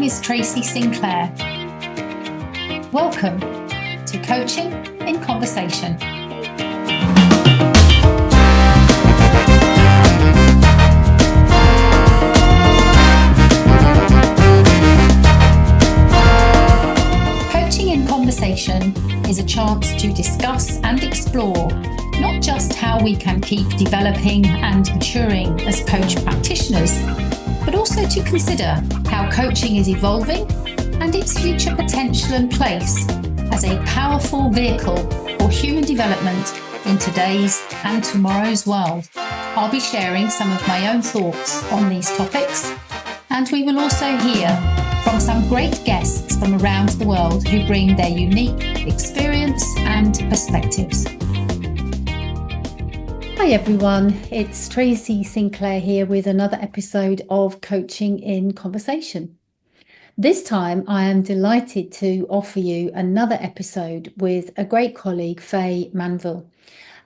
name is Tracy Sinclair. Welcome to Coaching in Conversation. Coaching in Conversation is a chance to discuss and explore not just how we can keep developing and maturing as coach practitioners, but also to consider how coaching is evolving and its future potential and place as a powerful vehicle for human development in today's and tomorrow's world. I'll be sharing some of my own thoughts on these topics, and we will also hear from some great guests from around the world who bring their unique experience and perspectives. Hi everyone, it's Tracy Sinclair here with another episode of Coaching in Conversation. This time I am delighted to offer you another episode with a great colleague, Fay Manville.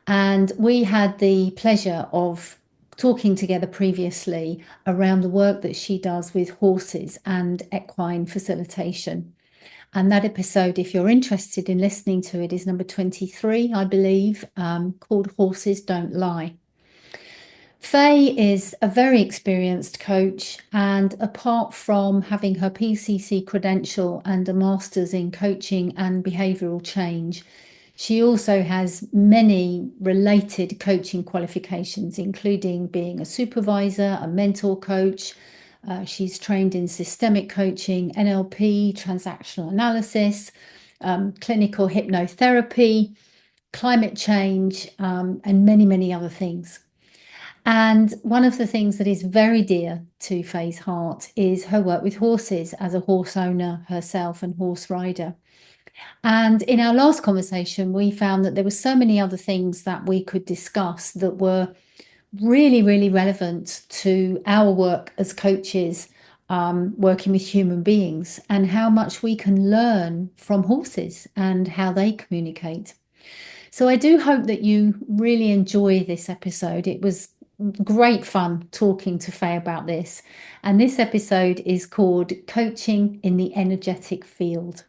And we had the pleasure of talking together previously around the work that she does with horses and equine facilitation. And that episode, if you're interested in listening to it, is number 23, I believe, called Horses Don't Lie. Fay is a very experienced coach, and apart from having her PCC credential and a master's in coaching and behavioural change, she also has many related coaching qualifications, including being a supervisor, a mentor coach. She's trained in systemic coaching, NLP, transactional analysis, clinical hypnotherapy, climate change, and many, many other things. And one of the things that is very dear to Fay's heart is her work with horses as a horse owner herself and horse rider. And in our last conversation, we found that there were so many other things that we could discuss that were really, really relevant to our work as coaches, working with human beings, and how much we can learn from horses and how they communicate. So I do hope that you really enjoy this episode. It was great fun talking to Fay about this. And this episode is called Coaching in the Energetic Field.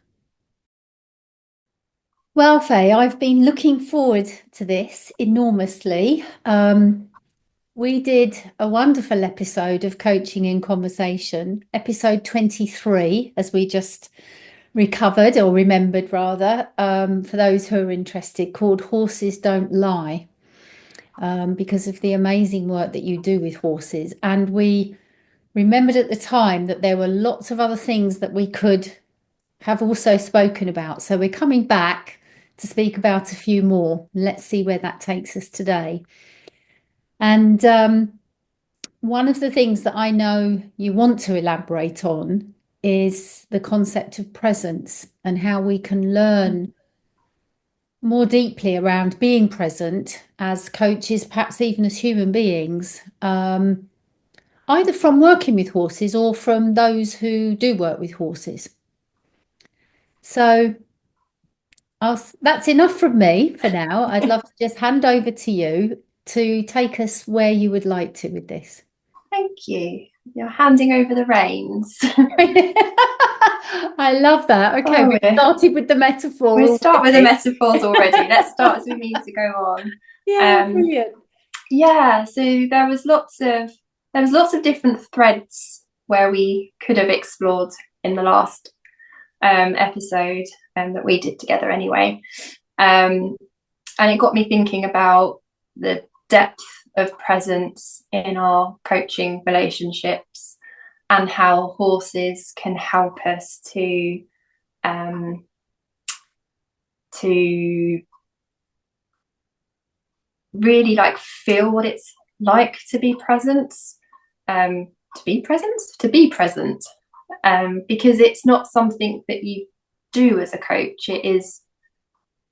Well, Fay, I've been looking forward to this enormously. We did a wonderful episode of Coaching in Conversation, episode 23, as we just recovered or remembered rather, for those who are interested, called Horses Don't Lie, because of the amazing work that you do with horses. And we remembered at the time that there were lots of other things that we could have also spoken about. So we're coming back to speak about a few more. Let's see where that takes us today. And one of the things that I know you want to elaborate on is the concept of presence and how we can learn more deeply around being present as coaches, perhaps even as human beings, either from working with horses or from those who do work with horses. So that's enough from me for now. I'd love to just hand over to you to take us where you would like to with this. Thank you. You're handing over the reins. I love that. Okay, we started with the metaphor. We'll start with the metaphors already. Let's start as we mean to go on. Yeah, brilliant. Yeah, so there was lots of different threads where we could have explored in the last episode that we did together anyway. And it got me thinking about the depth of presence in our coaching relationships and how horses can help us to really feel what it's like to be present, because it's not something that you do as a coach. It is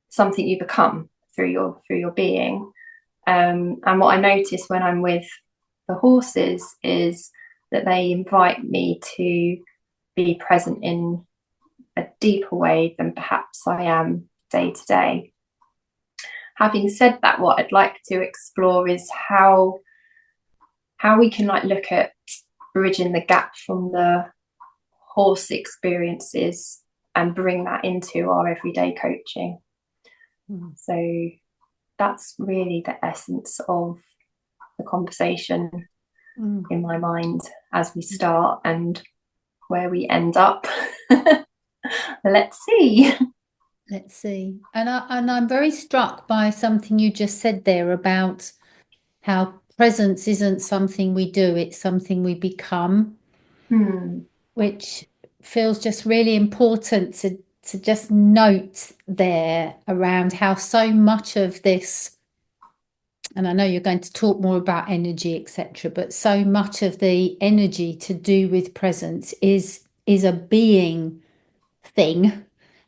something you become through your being. And what I notice when I'm with the horses is that they invite me to be present in a deeper way than perhaps I am day to day. Having said that, what I'd like to explore is how we can look at bridging the gap from the horse experiences and bring that into our everyday coaching. So that's really the essence of the conversation in my mind as we start, and where we end up. Let's see. Let's see. And I'm very struck by something you just said there about how presence isn't something we do, it's something we become, which feels just really important to just note there around how so much of this, and I know you're going to talk more about energy, etc., but so much of the energy to do with presence is a being thing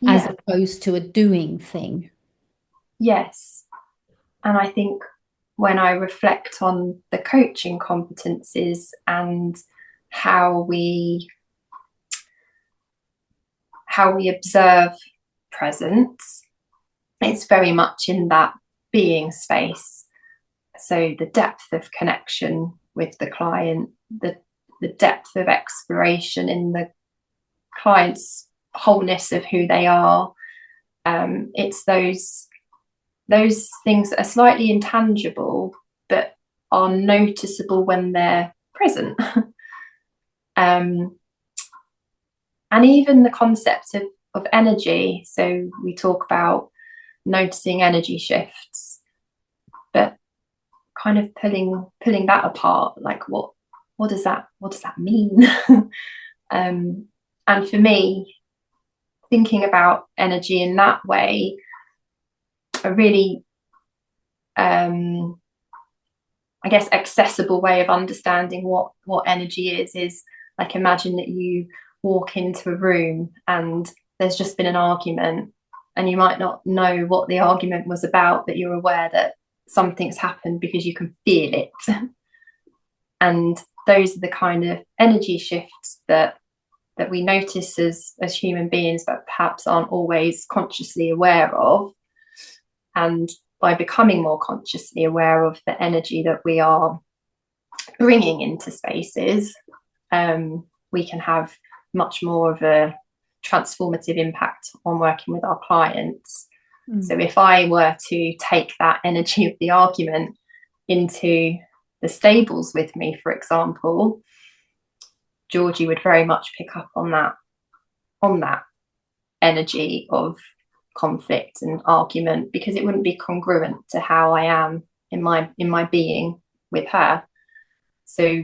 as opposed to a doing thing. Yes. And I think when I reflect on the coaching competencies and how we observe presence, it's very much in that being space. So the depth of connection with the client, the depth of exploration in the client's wholeness of who they are. It's those things that are slightly intangible but are noticeable when they're present. And even the concept of energy. So we talk about noticing energy shifts, but kind of pulling that apart, like what does that mean? And for me, thinking about energy in that way, a really I guess accessible way of understanding what energy is like, imagine that you walk into a room and there's just been an argument, and you might not know what the argument was about, but you're aware that something's happened because you can feel it. And those are the kind of energy shifts that we notice as human beings, but perhaps aren't always consciously aware of. And by becoming more consciously aware of the energy that we are bringing into spaces, we can have much more of a transformative impact on working with our clients. So if I were to take that energy of the argument into the stables with me, for example, Georgie would very much pick up on that energy of conflict and argument, because it wouldn't be congruent to how I am in my being with her. So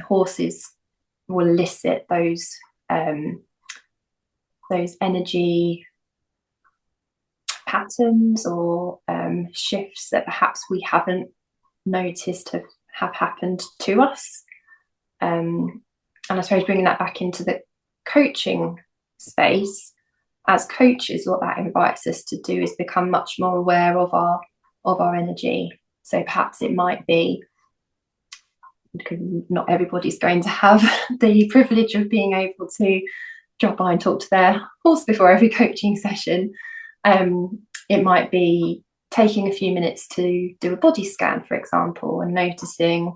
horses will elicit those energy patterns or shifts that perhaps we haven't noticed have happened to us. And I suppose bringing that back into the coaching space, as coaches, what that invites us to do is become much more aware of our energy. So perhaps it might be, not everybody's going to have the privilege of being able to drop by and talk to their horse before every coaching session. It might be taking a few minutes to do a body scan, for example, and noticing,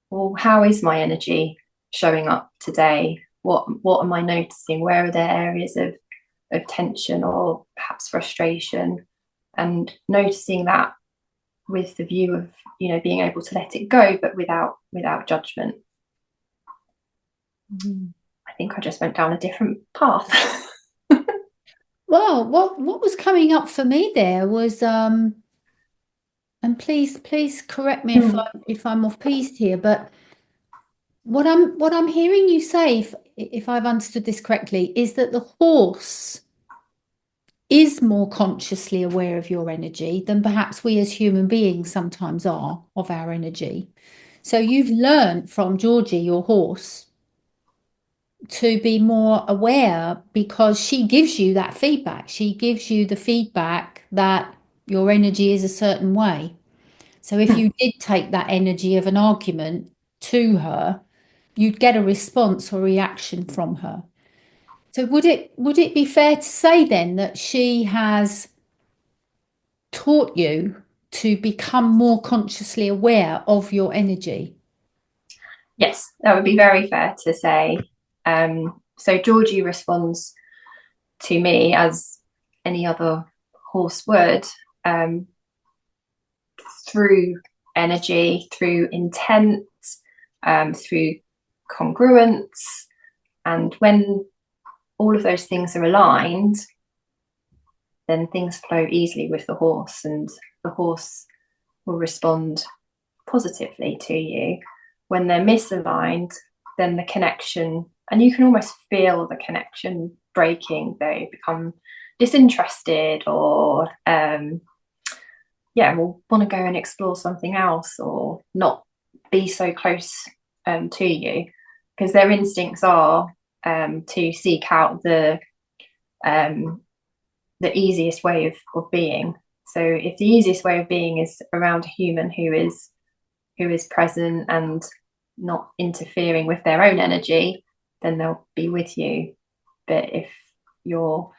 well, how is my energy showing up today? What am I noticing? Where are there areas of tension or perhaps frustration? And noticing that with the view of, being able to let it go, but without judgment. I think I just went down a different path. Well, what was coming up for me there was, and please correct me if I'm off piste here, but what I'm hearing you say, if I've understood this correctly, is that the horse is more consciously aware of your energy than perhaps we as human beings sometimes are of our energy. So you've learned from Georgie, your horse, to be more aware because she gives you that feedback. She gives you the feedback that your energy is a certain way. So if you did take that energy of an argument to her, you'd get a response or reaction from her. So would it be fair to say then that she has taught you to become more consciously aware of your energy? Yes, that would be very fair to say. So Georgie responds to me as any other horse would, through energy, through intent, through congruence. And when all of those things are aligned, then things flow easily with the horse, and the horse will respond positively to you. When they're misaligned, then the connection, and you can almost feel the connection breaking. They become disinterested, or will want to go and explore something else, or not be so close to you, because their instincts are to seek out the easiest way of being. So if the easiest way of being is around a human who is present and not interfering with their own energy, then they'll be with you. But if you're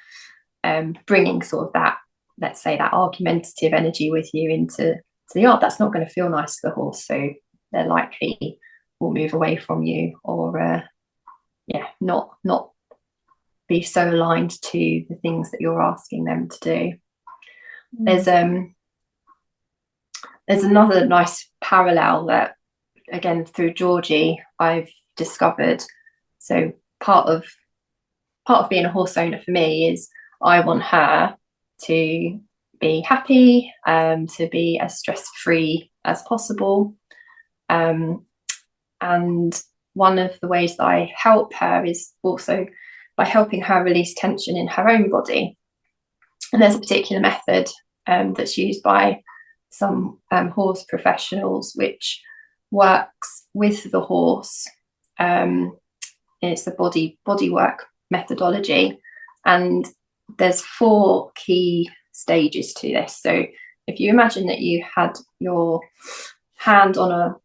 bringing sort of that, let's say, that argumentative energy with you into the yard, that's not going to feel nice to the horse. So they're likely will move away from you, or not be so aligned to the things that you're asking them to do. There's another nice parallel that, again, through Georgie, I've discovered. So part of being a horse owner for me is I want her to be happy, to be as stress-free as possible. And one of the ways that I help her is also by helping her release tension in her own body. And there's a particular method that's used by some horse professionals, which works with the horse. It's the body work methodology, and there's 4 key stages to this. So if you imagine that you had your hand on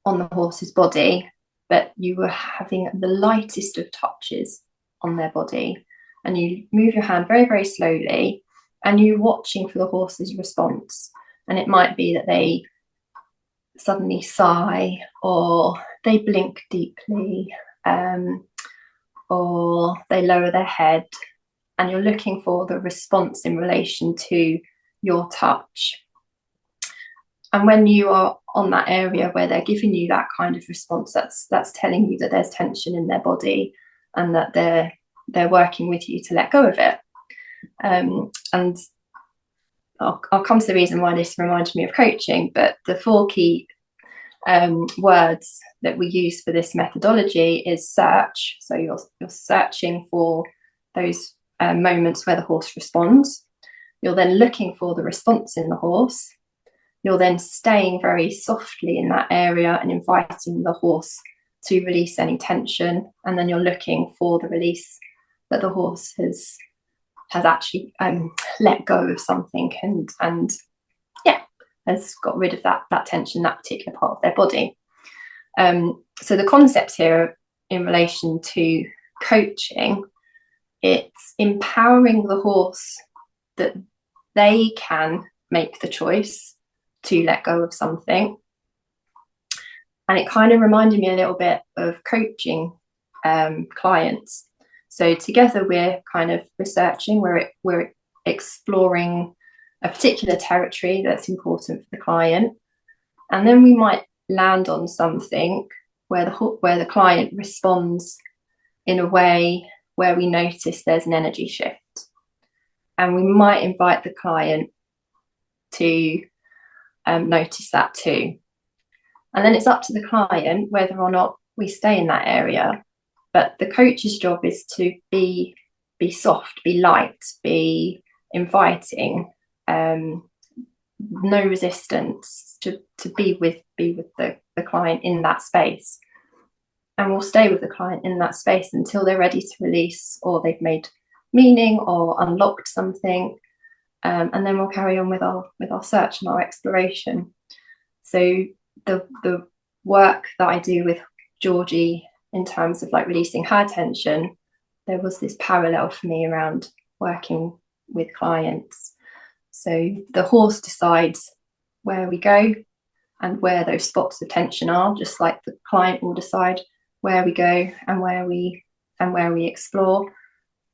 the horse's body, but you were having the lightest of touches on their body, and you move your hand very, very slowly, and you're watching for the horse's response. And it might be that they suddenly sigh, or they blink deeply, or they lower their head, and you're looking for the response in relation to your touch. And when you are on that area where they're giving you that kind of response, that's telling you that there's tension in their body, and that they're working with you to let go of it. And I'll come to the reason why this reminded me of coaching, but the 4 key words that we use for this methodology is search. So you're searching for those moments where the horse responds. You're then looking for the response in the horse. You're then staying very softly in that area and inviting the horse to release any tension. And then you're looking for the release that the horse has actually let go of something, and has got rid of that tension, that particular part of their body. So the concept here in relation to coaching, it's empowering the horse that they can make the choice to let go of something. And it kind of reminded me a little bit of coaching clients. So together we're kind of researching, we're exploring a particular territory that's important for the client, and then we might land on something where the client responds in a way where we notice there's an energy shift, and we might invite the client to notice that too. And then it's up to the client whether or not we stay in that area. But the coach's job is to be soft, be light, be inviting, no resistance, to be with the client in that space. And we'll stay with the client in that space until they're ready to release, or they've made meaning or unlocked something. And then we'll carry on with our search and our exploration. So the work that I do with Georgie in terms of like releasing her tension, there was this parallel for me around working with clients. So the horse decides where we go and where those spots of tension are, just like the client will decide where we go and where we and where we explore.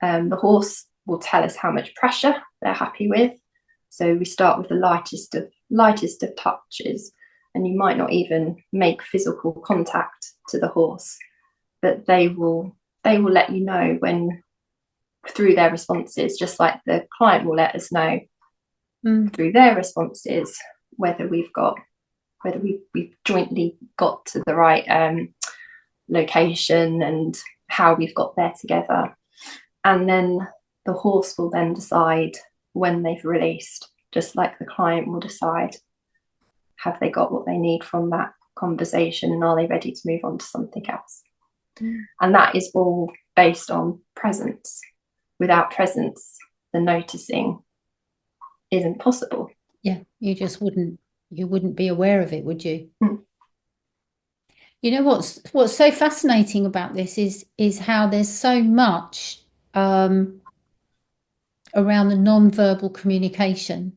The horse will tell us how much pressure they're happy with. So we start with the lightest of touches, and you might not even make physical contact to the horse, but they will let you know when, through their responses, just like the client will let us know through their responses whether we've jointly got to the right location and how we've got there together. And then the horse will then decide when they've released, just like the client will decide, have they got what they need from that conversation, and are they ready to move on to something else? And that is all based on presence. Without presence, the noticing isn't possible. Yeah, you wouldn't be aware of it, would you? You know what's so fascinating about this is how there's so much around the non-verbal communication,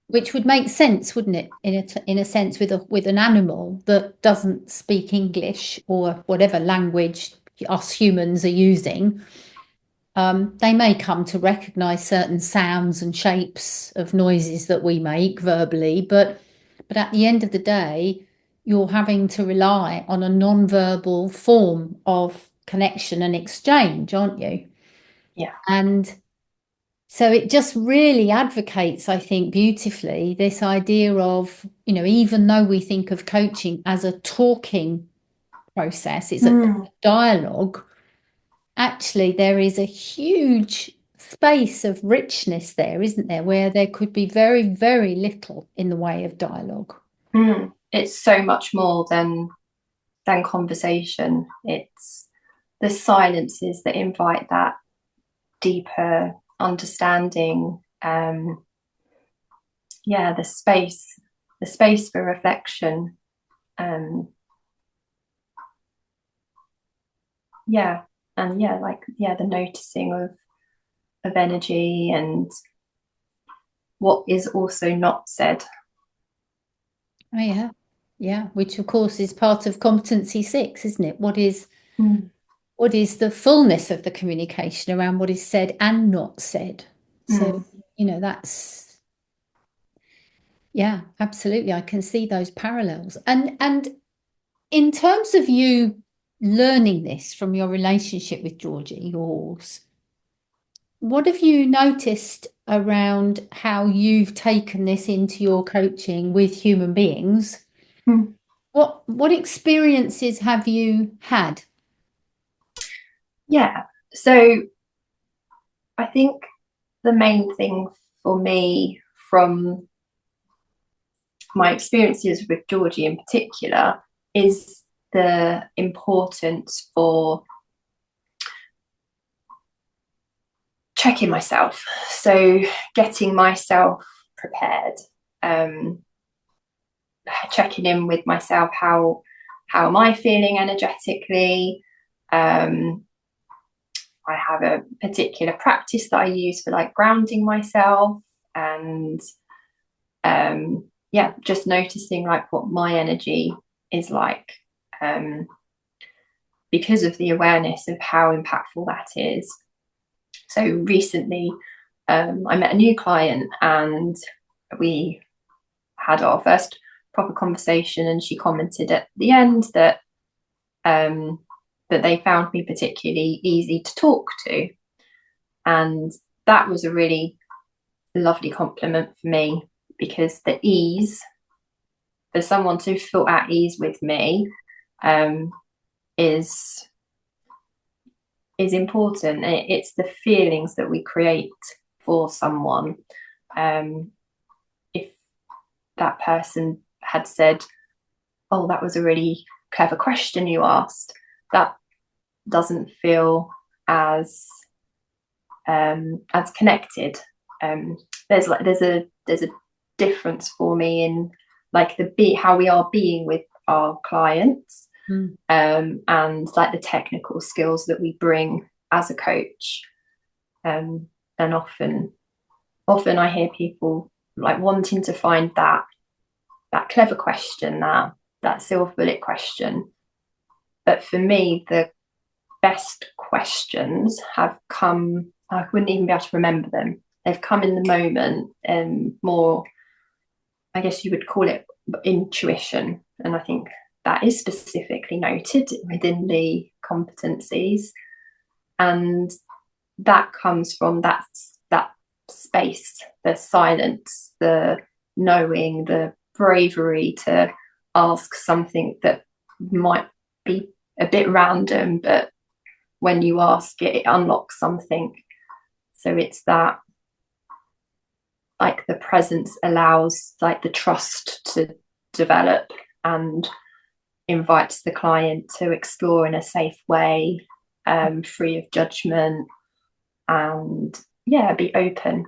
which would make sense, wouldn't it, in a sense, with an animal that doesn't speak English or whatever language us humans are using. They may come to recognize certain sounds and shapes of noises that we make verbally, but at the end of the day, you're having to rely on a non-verbal form of connection and exchange, aren't you? Yeah. And so it just really advocates, I think, beautifully this idea of, even though we think of coaching as a talking process, it's a dialogue. Actually, there is a huge space of richness there, isn't there, where there could be very, very little in the way of dialogue. It's so much more than conversation. It's the silences that invite that deeper understanding. The space for reflection. The noticing of energy and what is also not said. Oh yeah. Yeah, which of course is part of competency 6, isn't it? What is the fullness of the communication around what is said and not said? So, that's, yeah, absolutely. I can see those parallels. And in terms of you learning this from your relationship with Georgie, your horse, what have you noticed around how you've taken this into your coaching with human beings? What experiences have you had? Yeah, so I think the main thing for me from my experiences with Georgie in particular is the importance for checking myself. So getting myself prepared, checking in with myself. How am I feeling energetically? I have a particular practice that I use for like grounding myself, and just noticing like what my energy is like, because of the awareness of how impactful that is. So recently, I met a new client and we had our first proper conversation, and she commented at the end that that they found me particularly easy to talk to. And that was a really lovely compliment for me, because the ease, for someone to feel at ease with me, is important. It's the feelings that we create for someone. If that person had said, "Oh, that was a really clever question you asked," that doesn't feel as connected. There's a difference for me in like how we are being with our clients, and like the technical skills that we bring as a coach. And often I hear people like wanting to find that clever question, that silver bullet question. But for me, the best questions have come, I wouldn't even be able to remember them. They've come in the moment, and more, I guess you would call it intuition. And I think that is specifically noted within the competencies. And that comes from that space, the silence, the knowing, the bravery to ask something that might be a bit random, but when you ask it, it unlocks something. So it's that, like, the presence allows like the trust to develop and invites the client to explore in a safe way, free of judgment, and be open.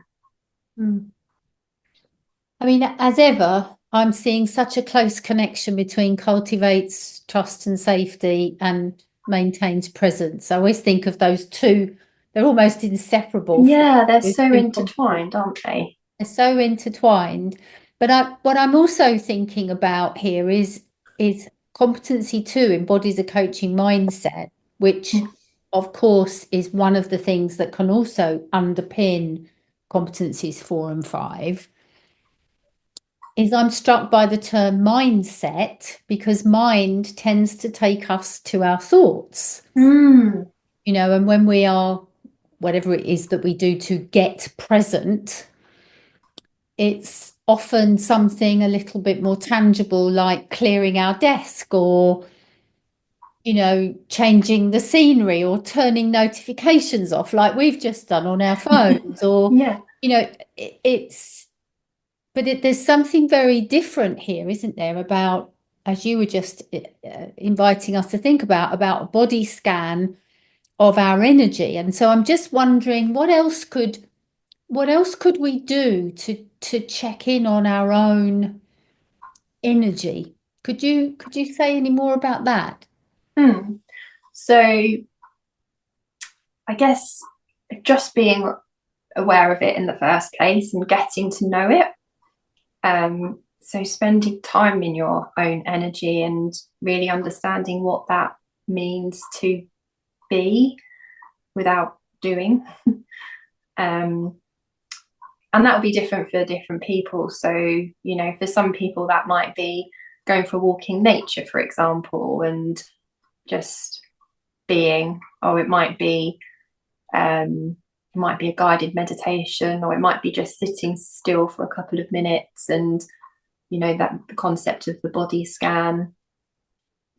I mean, as ever, I'm seeing such a close connection between cultivates trust and safety and maintains presence. I always think of those two, they're almost inseparable. Yeah, they're so intertwined, aren't they? They're so intertwined. But what I'm also thinking about here is competency two embodies a coaching mindset, which of course is one of the things that can also underpin competencies 4 and 5. Is I'm struck by the term mindset, because mind tends to take us to our thoughts, and when we are, whatever it is that we do to get present, it's often something a little bit more tangible, like clearing our desk, or changing the scenery, or turning notifications off like we've just done on our phones, or it's but there's something very different here, isn't there, about, as you were just inviting us to think about a body scan of our energy. And so I'm just wondering, what else could we do to check in on our own energy? Could you say any more about that? So I guess just being aware of it in the first place and getting to know it. So spending time in your own energy and really understanding what that means to be without doing. And that will be different for different people. So, for some people that might be going for a walk in nature, for example, and just being, or it might be a guided meditation, or it might be just sitting still for a couple of minutes, and that the concept of the body scan,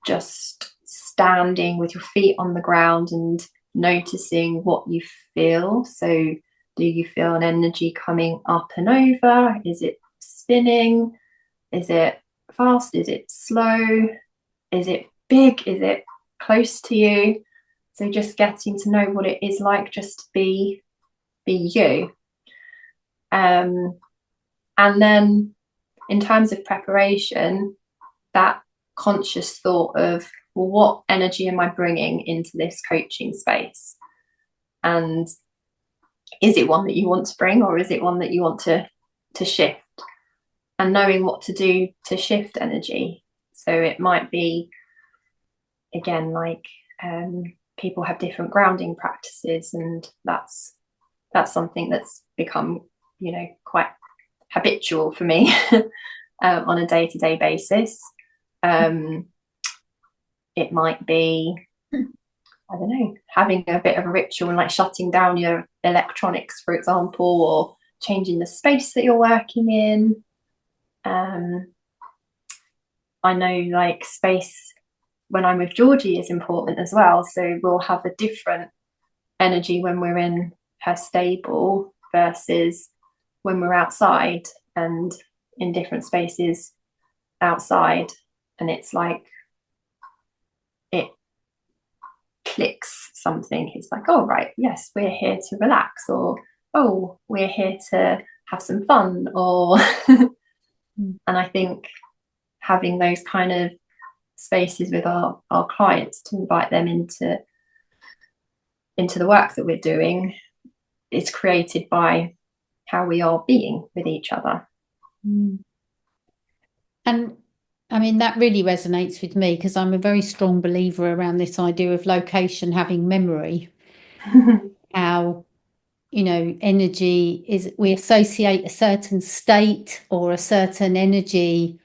just standing with your feet on the ground and noticing what you feel. So do you feel an energy coming up and over? Is it spinning? Is it fast? Is it slow? Is it big? Is it close to you? So just getting to know what it is like just to be you. And then in terms of preparation, that conscious thought of, well, what energy am I bringing into this coaching space? And is it one that you want to bring, or is it one that you want to shift? And knowing what to do to shift energy. So it might be, again, like people have different grounding practices, and that's something that's become, quite habitual for me on a day-to-day basis. It might be, I don't know, having a bit of a ritual and like shutting down your electronics, for example, or changing the space that you're working in. I know, like, space when I'm with Georgie is important as well. So we'll have a different energy when we're in her stable versus when we're outside, and in different spaces outside. And it's like it clicks something. It's like, oh, right, yes, we're here to relax, or oh, we're here to have some fun, or and I think having those kind of spaces with our clients to invite them into the work that we're doing is created by how we are being with each other. And I mean, that really resonates with me because I'm a very strong believer around this idea of location having memory. How, energy is, we associate a certain state or a certain energy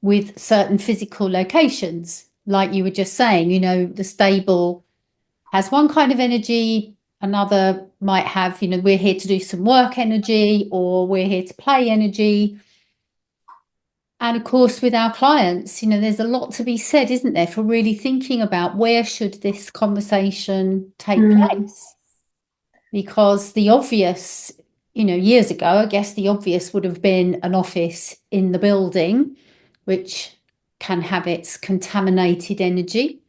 with certain physical locations. Like you were just saying, the stable has one kind of energy, another might have, we're here to do some work energy, or we're here to play energy. And of course, with our clients, there's a lot to be said, isn't there, for really thinking about where should this conversation take place? Because the obvious, years ago, I guess the obvious would have been an office in the building, which can have its contaminated energy.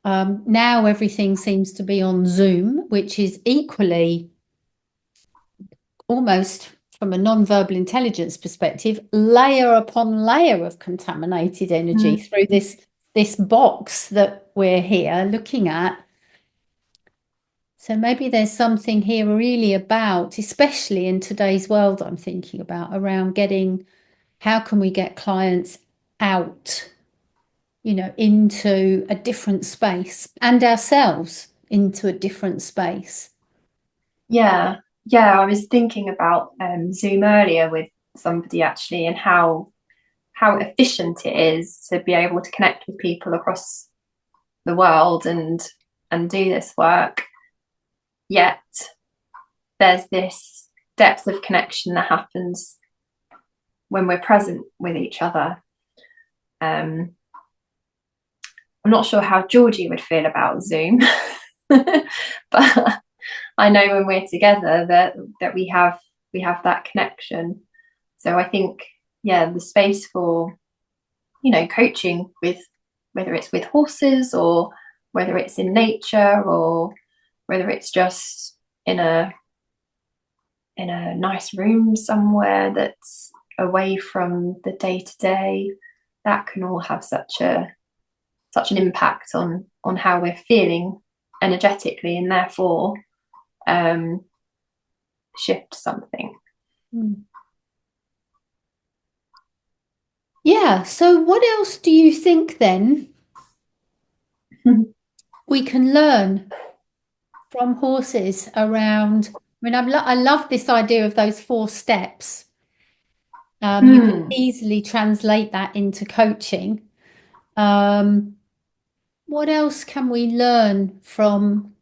Now everything seems to be on Zoom, which is equally almost from a non-verbal intelligence perspective, layer upon layer of contaminated energy through this box that we're here looking at. So maybe there's something here really about, especially in today's world, I'm thinking about around how can we get clients out, into a different space, and ourselves into a different space. Yeah, yeah. I was thinking about Zoom earlier with somebody actually, and how efficient it is to be able to connect with people across the world and do this work. Yet there's this depth of connection that happens when we're present with each other. I'm not sure how Georgie would feel about Zoom, but I know when we're together that we have that connection. So I think, yeah, the space for, coaching with, whether it's with horses or whether it's in nature or whether it's just in a nice room somewhere that's away from the day to day, that can all have such an impact on how we're feeling energetically, and therefore shift something. Yeah. So what else do you think then we can learn from horses around? I mean, I love this idea of those 4 steps. You can easily translate that into coaching. What else can we learn from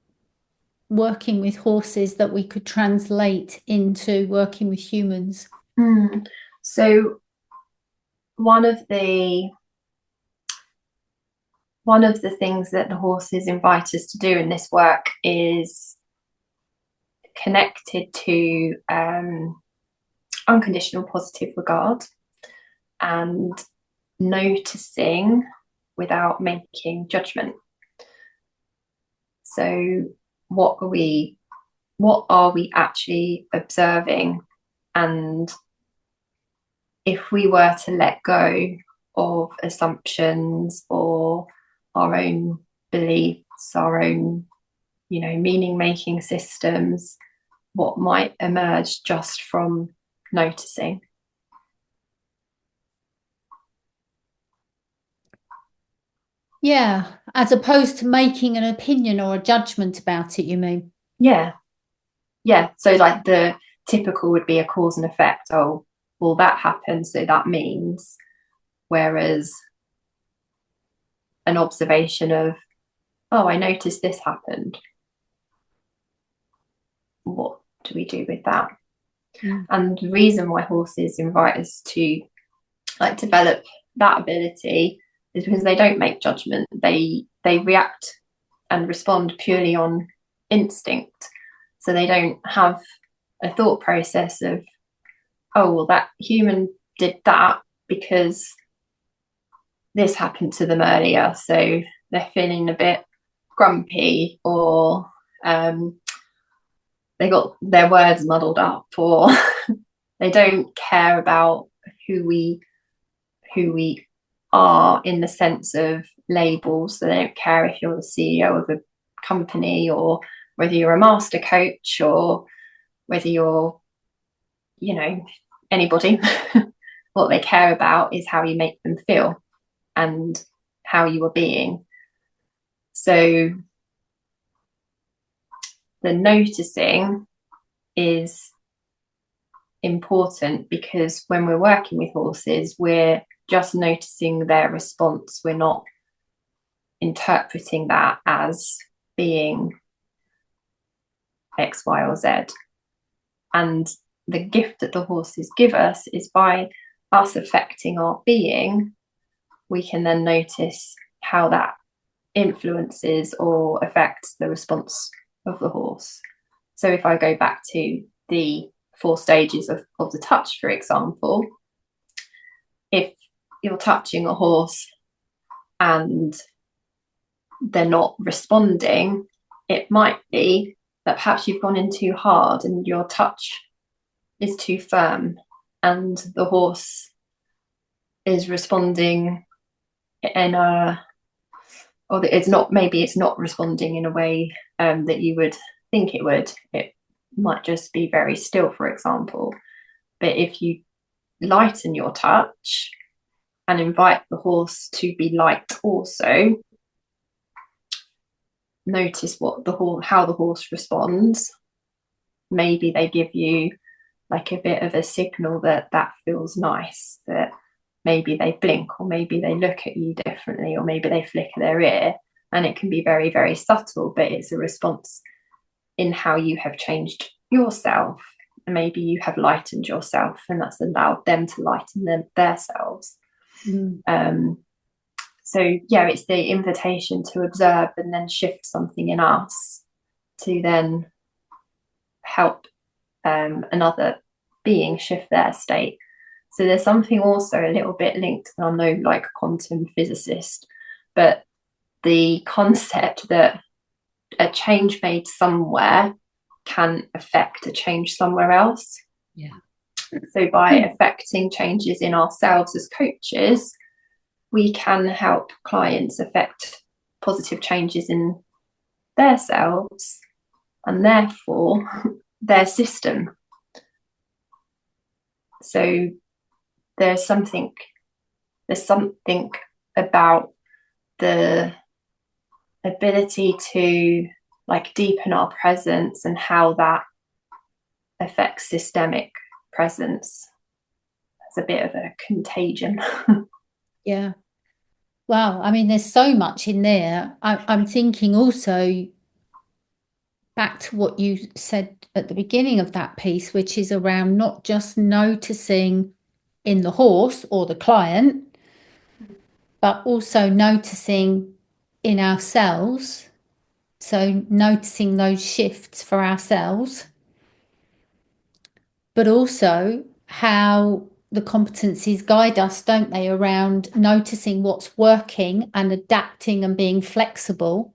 working with horses that we could translate into working with humans? So one of the things that the horses invite us to do in this work is connected to unconditional positive regard and noticing without making judgment. So what are we actually observing? And if we were to let go of assumptions or our own beliefs, our own, meaning making systems, what might emerge just from noticing? Yeah, as opposed to making an opinion or a judgment about it, you mean? Yeah. So like the typical would be a cause and effect. Oh, well, that happened, so that means. Whereas an observation of, oh, I noticed this happened. What do we do with that? And the reason why horses invite us to develop that ability is because they don't make judgment. They react and respond purely on instinct. So they don't have a thought process of, oh, well, that human did that because this happened to them earlier, so they're feeling a bit grumpy, or they got their words muddled up, or they don't care about who we are in the sense of labels. So they don't care if you're the CEO of a company, or whether you're a master coach, or whether you're, anybody. what they care about is how you make them feel and how you are being. So the noticing is important, because when we're working with horses, we're just noticing their response. We're not interpreting that as being X, Y, or Z. And the gift that the horses give us is, by us affecting our being, we can then notice how that influences or affects the response of the horse. So if I go back to the 4 stages of the touch, for example, if you're touching a horse and they're not responding, it might be that perhaps you've gone in too hard and your touch is too firm, and the horse is responding in a, or it's not, maybe it's not responding in a way that you would think it would. It might just be very still, for example. But if you lighten your touch and invite the horse to be light also, notice what how the horse responds. Maybe they give you like a bit of a signal that feels nice, that maybe they blink, or maybe they look at you differently, or maybe they flicker their ear, and it can be very, very subtle, but it's a response in how you have changed yourself. And maybe you have lightened yourself, and that's allowed them to lighten themselves. So yeah, it's the invitation to observe and then shift something in us to then help another being shift their state. So there's something also a little bit linked, and I'm no like quantum physicist, but the concept that a change made somewhere can affect a change somewhere else. Yeah. So by affecting changes in ourselves as coaches, we can help clients affect positive changes in their selves and therefore their system. So there's something about the ability to like deepen our presence and how that affects systemic presence. It's a bit of a contagion. Yeah. Wow. I mean, there's so much in there. I'm thinking also back to what you said at the beginning of that piece, which is around not just noticing in the horse or the client, but also noticing in ourselves. So noticing those shifts for ourselves, but also how the competencies guide us, don't they, around noticing what's working and adapting and being flexible.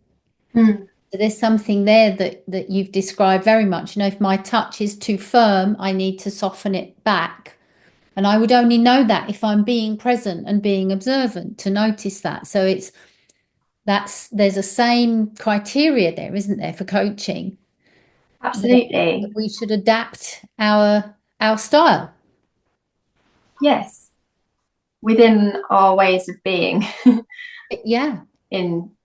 So there's something there that you've described very much. If my touch is too firm, I need to soften it back. And I would only know that if I'm being present and being observant to notice that. So there's a same criteria there, isn't there, for coaching? Absolutely. That we should adapt our style. Yes. Within our ways of being. Yeah.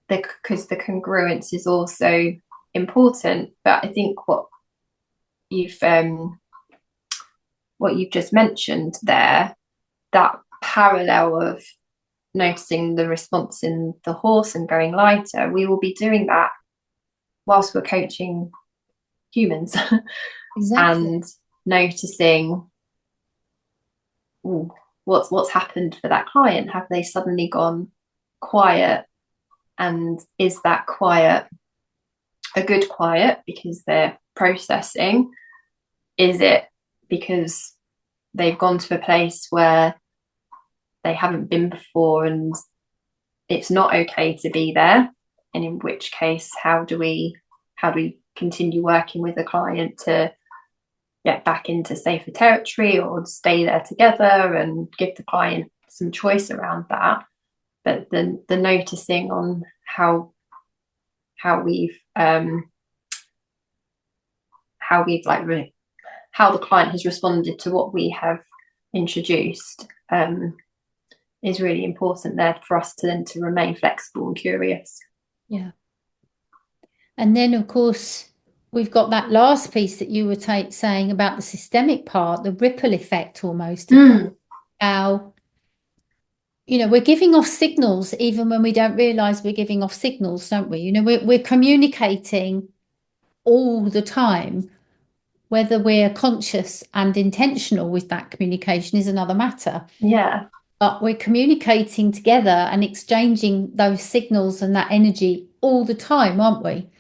Because the congruence is also important. But I think what you've just mentioned there, that parallel of noticing the response in the horse and going lighter, we will be doing that whilst we're coaching humans. Exactly. And noticing what's happened for that client. Have they suddenly gone quiet, and is that quiet a good quiet because they're processing? Is it because they've gone to a place where they haven't been before and it's not okay to be there? And in which case, how do we continue working with the client to get back into safer territory, or stay there together and give the client some choice around that? But the noticing on how we've how the client has responded to what we have introduced, is really important there for us to then to remain flexible and curious. Yeah. And then, of course, we've got that last piece that you were saying about the systemic part, the ripple effect almost of how, we're giving off signals even when we don't realize we're giving off signals, don't we? We're communicating all the time. Whether we're conscious and intentional with that communication is another matter. Yeah. But we're communicating together and exchanging those signals and that energy all the time, aren't we?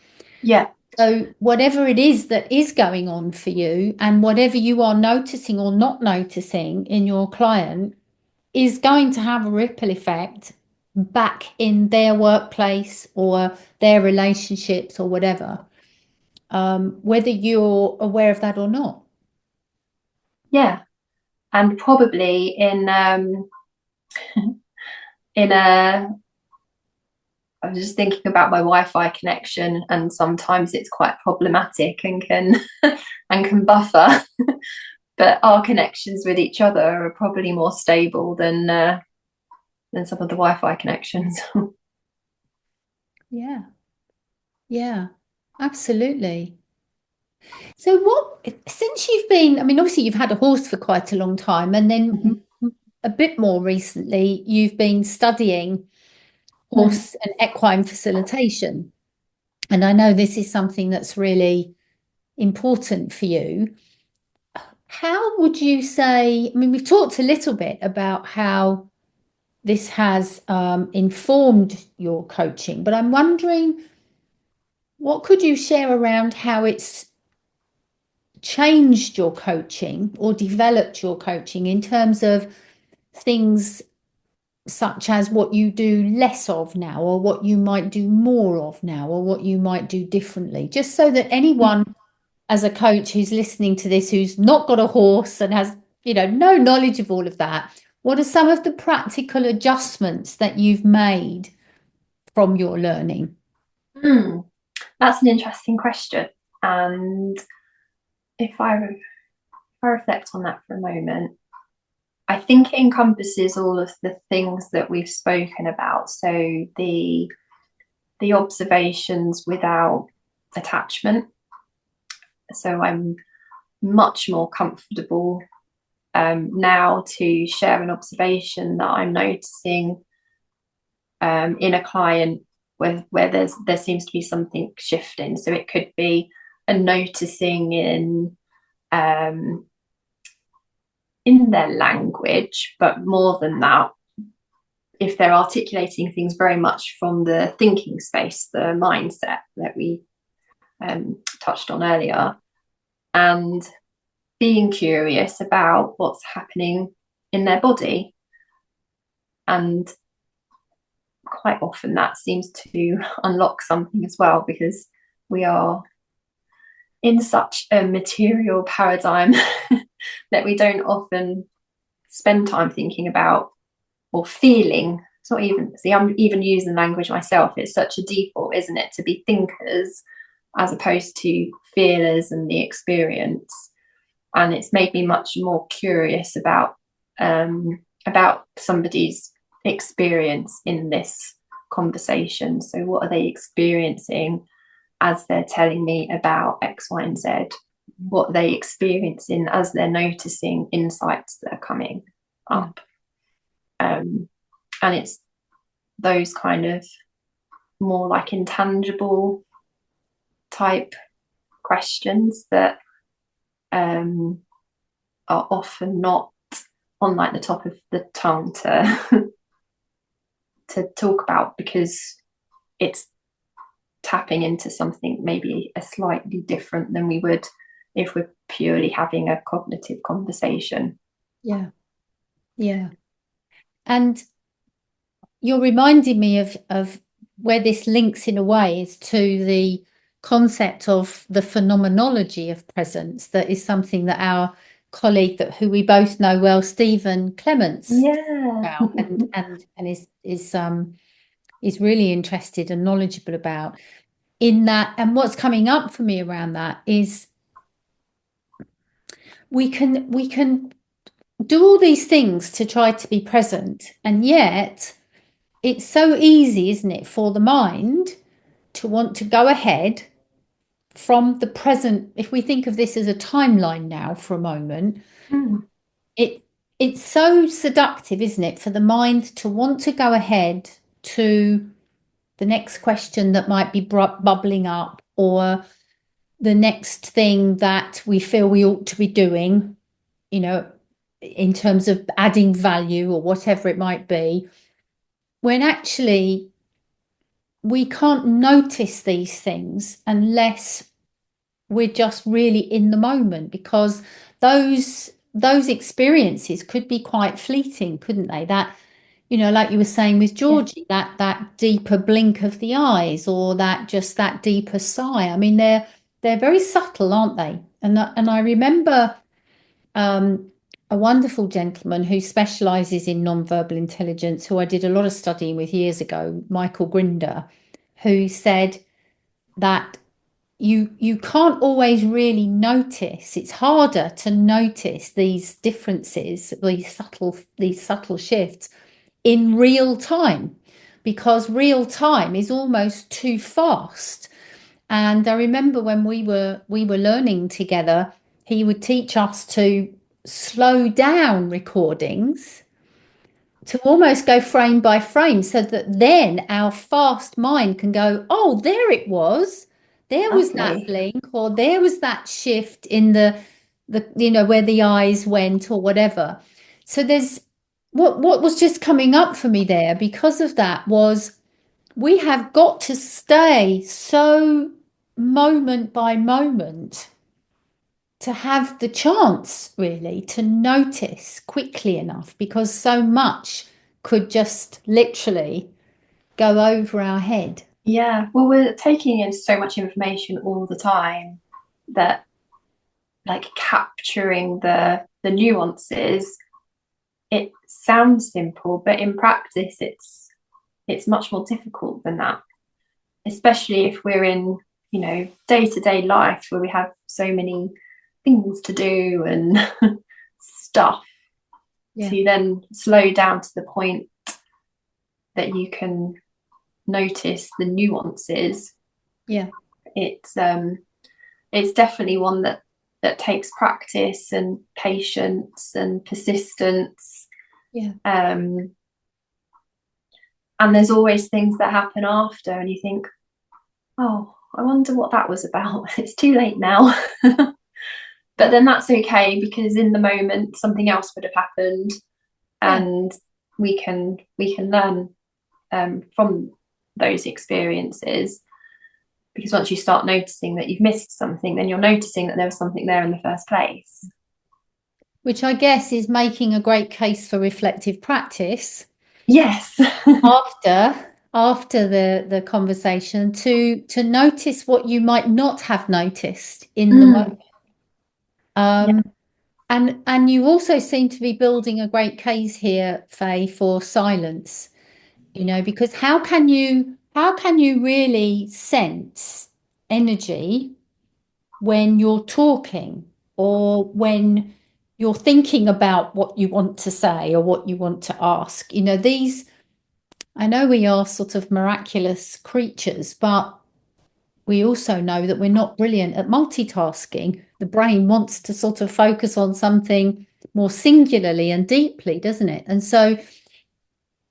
Yeah. So whatever it is that is going on for you and whatever you are noticing or not noticing in your client is going to have a ripple effect back in their workplace or their relationships or whatever, whether you're aware of that or not. Yeah. And probably in a I'm just thinking about my Wi-Fi connection, and sometimes it's quite problematic and can and can buffer. But our connections with each other are probably more stable than some of the Wi-Fi connections. Yeah. Yeah, absolutely. So since you've been, I mean, obviously you've had a horse for quite a long time, and then Mhm. a bit more recently, you've been studying Mm. horse and equine facilitation. And I know this is something that's really important for you. How would you say, I mean, we've talked a little bit about how this has informed your coaching, but I'm wondering what could you share around how it's changed your coaching or developed your coaching in terms of things such as what you do less of now, or what you might do more of now, or what you might do differently, just so that anyone as a coach who's listening to this who's not got a horse and has, no knowledge of all of that, what are some of the practical adjustments that you've made from your learning? Mm. That's an interesting question. And if I reflect on that for a moment, I think it encompasses all of the things that we've spoken about. So the observations without attachment. So I'm much more comfortable now to share an observation that I'm noticing in a client where there seems to be something shifting. So it could be a noticing in their language, but more than that, if they're articulating things very much from the thinking space, the mindset that we touched on earlier, and being curious about what's happening in their body. And quite often that seems to unlock something as well, because we are in such a material paradigm that we don't often spend time thinking about or feeling. It's not even, see, I'm even using language myself. It's such a default, isn't it, to be thinkers as opposed to feelers and the experience. And it's made me much more curious about somebody's experience in this conversation. So what are they experiencing as they're telling me about X, Y, and Z? What are they experiencing as they're noticing insights that are coming up? And it's those kind of more like intangible type questions that are often not on like the top of the tongue to to talk about, because it's tapping into something maybe a slightly different than we would if we're purely having a cognitive conversation. Yeah, yeah. And you're reminding me of where this links in a way is to the concept of the phenomenology of presence. That is something that our colleague who we both know well, Stephen Clements, Yeah. about and is really interested and knowledgeable about in that. And what's coming up for me around that is we can do all these things to try to be present, and yet it's so easy, isn't it, for the mind to want to go ahead from the present. If we think of this as a timeline now for a moment, Mm. it it's so seductive, isn't it, for the mind to want to go ahead to the next question that might be bubbling up, or the next thing that we feel we ought to be doing, you know, in terms of adding value or whatever it might be, when actually we can't notice these things unless we're just really in the moment, because those experiences could be quite fleeting, couldn't they? That, like you were saying with Yeah. Georgie, that deeper blink of the eyes, or that deeper sigh. I mean, they're very subtle, aren't they? And I remember um, a wonderful gentleman who specializes in nonverbal intelligence, who I did a lot of studying with years ago, Michael Grinder, who said that you can't always really notice. It's harder to notice these differences, these subtle shifts in real time, because real time is almost too fast. And I remember when we were learning together, he would teach us to slow down recordings, to almost go frame by frame, so that then our fast mind can go, oh, there it was. There was that Lovely. blink, or there was that shift in the where the eyes went, or whatever. So there's what was just coming up for me there because of that was, we have got to stay so moment by moment to have the chance really to notice quickly enough, because so much could just literally go over our head. Yeah. Well, we're taking in so much information all the time that, like, capturing the nuances, it sounds simple, but in practice it's much more difficult than that, especially if we're in, day-to-day life where we have so many things to do and stuff, Yeah, to then slow down to the point that you can notice the nuances. yeah, It's um it's definitely one that takes practice and patience and persistence. yeah. um and there's always things that happen after, and you think, oh, I wonder what that was about. It's too late now. But then that's okay, because in the moment something else would have happened, Yeah. and we can learn from those experiences. Because once you start noticing that you've missed something, then you're noticing that there was something there in the first place. Which I guess is making a great case for reflective practice Yes. after the conversation, to notice what you might not have noticed in the moment. Mm. Yeah. Um, and you also seem to be building a great case here, Faye, for silence, because how can you really sense energy when you're talking, or when you're thinking about what you want to say or what you want to ask? I know we are sort of miraculous creatures, but we also know that we're not brilliant at multitasking. The brain wants to sort of focus on something more singularly and deeply, doesn't it? And so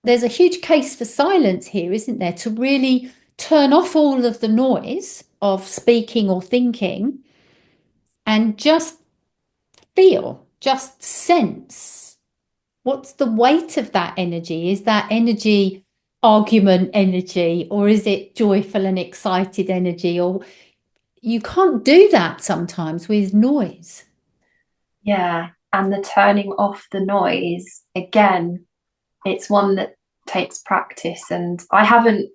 there's a huge case for silence here, isn't there? To really turn off all of the noise of speaking or thinking, and just feel, just sense, what's the weight of that energy? Is that energy argument energy, or is it joyful and excited energy? Or you can't do that sometimes with noise. Yeah. And the turning off the noise, again, it's one that takes practice, and I haven't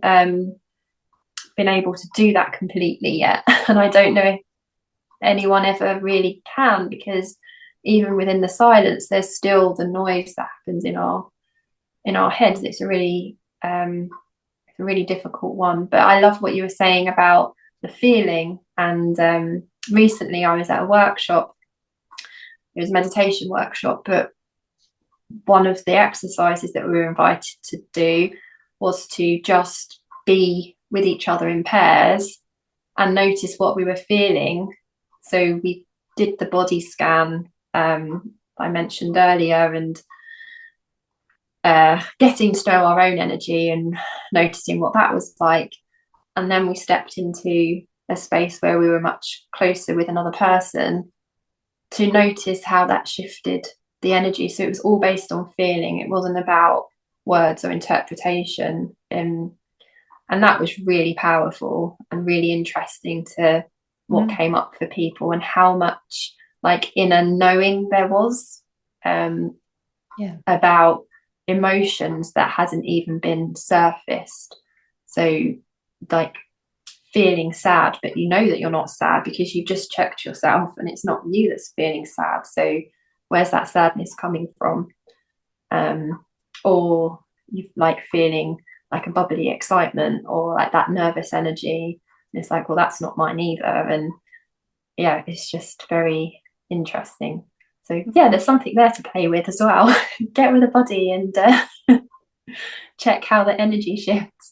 been able to do that completely yet. And I don't know if anyone ever really can, because even within the silence there's still the noise that happens in our heads. It's a really difficult one. But I love what you were saying about the feeling. And recently I was at a workshop it was a meditation workshop, but one of the exercises that we were invited to do was to just be with each other in pairs and notice what we were feeling. So we did the body scan I mentioned earlier, and getting to know our own energy and noticing what that was like. And then we stepped into a space where we were much closer with another person to notice how that shifted the energy. So it was all based on feeling. It wasn't about words or interpretation. And that was really powerful and really interesting to what came up for people, and how much like inner knowing there was about emotions that hasn't even been surfaced. So like feeling sad, but you know that you're not sad because you just checked yourself and it's not you that's feeling sad. So where's that sadness coming from? Or you like feeling like a bubbly excitement or like that nervous energy. And it's like, well, that's not mine either. And yeah, it's just very interesting. So yeah, there's something there to play with as well. Get with the body and check how the energy shifts.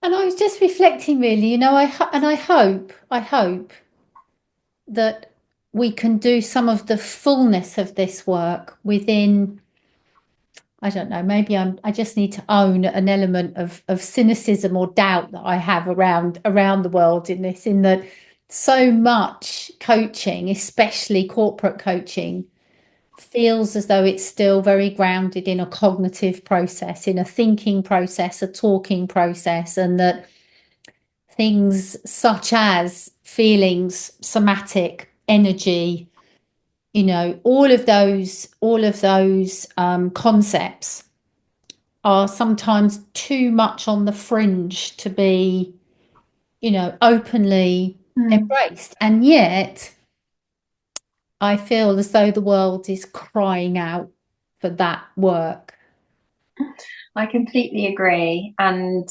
And I was just reflecting, really, you know, I hope that we can do some of the fullness of this work within, I don't know, maybe I just need to own an element of cynicism or doubt that I have around the world in this, in that so much coaching, especially corporate coaching, feels as though it's still very grounded in a cognitive process, in a thinking process, a talking process, and that things such as feelings, somatic, energy, you know, all of those concepts are sometimes too much on the fringe to be, you know, openly embraced. And yet I feel as though the world is crying out for that work. I completely agree. And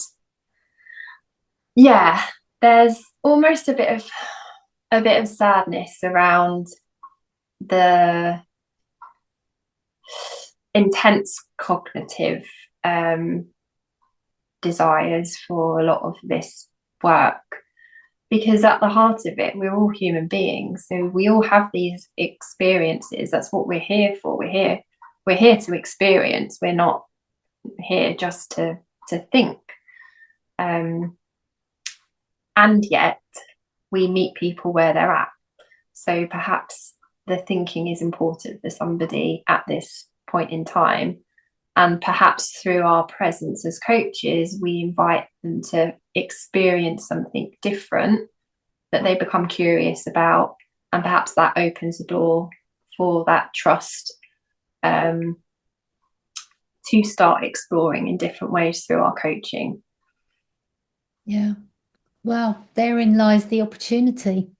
yeah, there's almost a bit of sadness around the intense cognitive desires for a lot of this work, because at the heart of it, we're all human beings, so we all have these experiences. That's what we're here for. We're here to experience. We're not here just to think. And yet we meet people where they're at. So perhaps the thinking is important for somebody at this point in time. And perhaps through our presence as coaches, we invite them to experience something different that they become curious about. And perhaps that opens the door for that trust to start exploring in different ways through our coaching. Yeah. Well, therein lies the opportunity.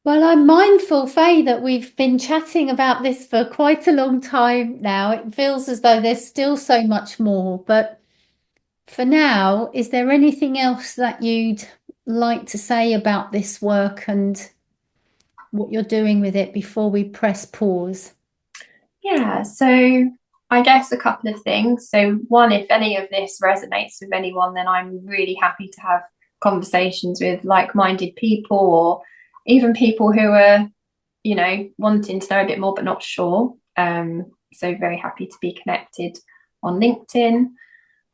Well, I'm mindful, Faye, that we've been chatting about this for quite a long time now. It feels as though there's still so much more, but for now, is there anything else that you'd like to say about this work and what you're doing with it before we press pause? Yeah, so I guess a couple of things. So, one, if any of this resonates with anyone, then I'm really happy to have conversations with like-minded people, or even people who are, you know, wanting to know a bit more but not sure. So very happy to be connected on LinkedIn.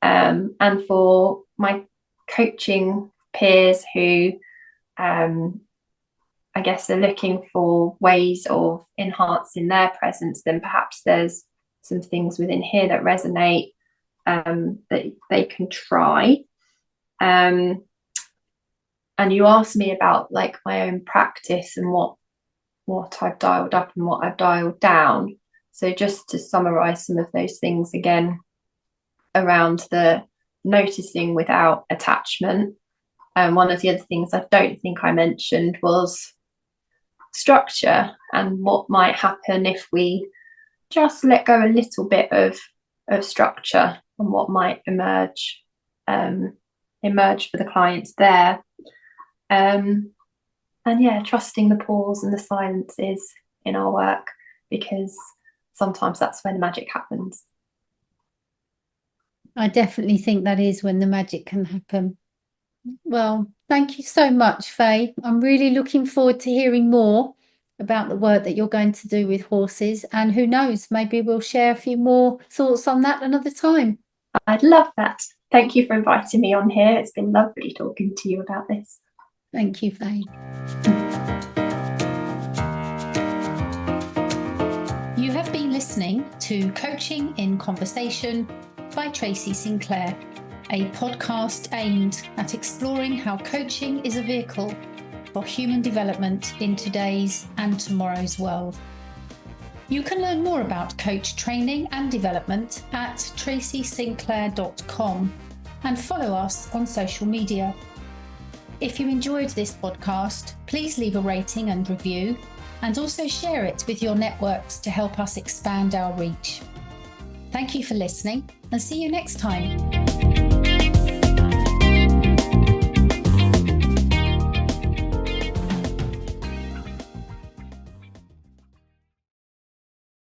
And for my coaching peers who I guess are looking for ways of enhancing their presence, then perhaps there's some things within here that resonate, that they can try. And you asked me about like my own practice and what I've dialed up and what I've dialed down. So just to summarize some of those things again, around the noticing without attachment. One of the other things I don't think I mentioned was structure, and what might happen if we just let go a little bit of structure, and what might emerge for the clients there. yeah, trusting the pause and the silences in our work, because sometimes that's when the magic happens. I definitely think that is when the magic can happen. Well, thank you so much, Fay. I'm really looking forward to hearing more about the work that you're going to do with horses. And who knows, maybe we'll share a few more thoughts on that another time. I'd love that. Thank you for inviting me on here. It's been lovely talking to you about this. Thank you, Fay. You have been listening to Coaching in Conversation by Tracy Sinclair, a podcast aimed at exploring how coaching is a vehicle for human development in today's and tomorrow's world. You can learn more about coach training and development at tracysinclair.com and follow us on social media. If you enjoyed this podcast, please leave a rating and review, and also share it with your networks to help us expand our reach. Thank you for listening, and see you next time.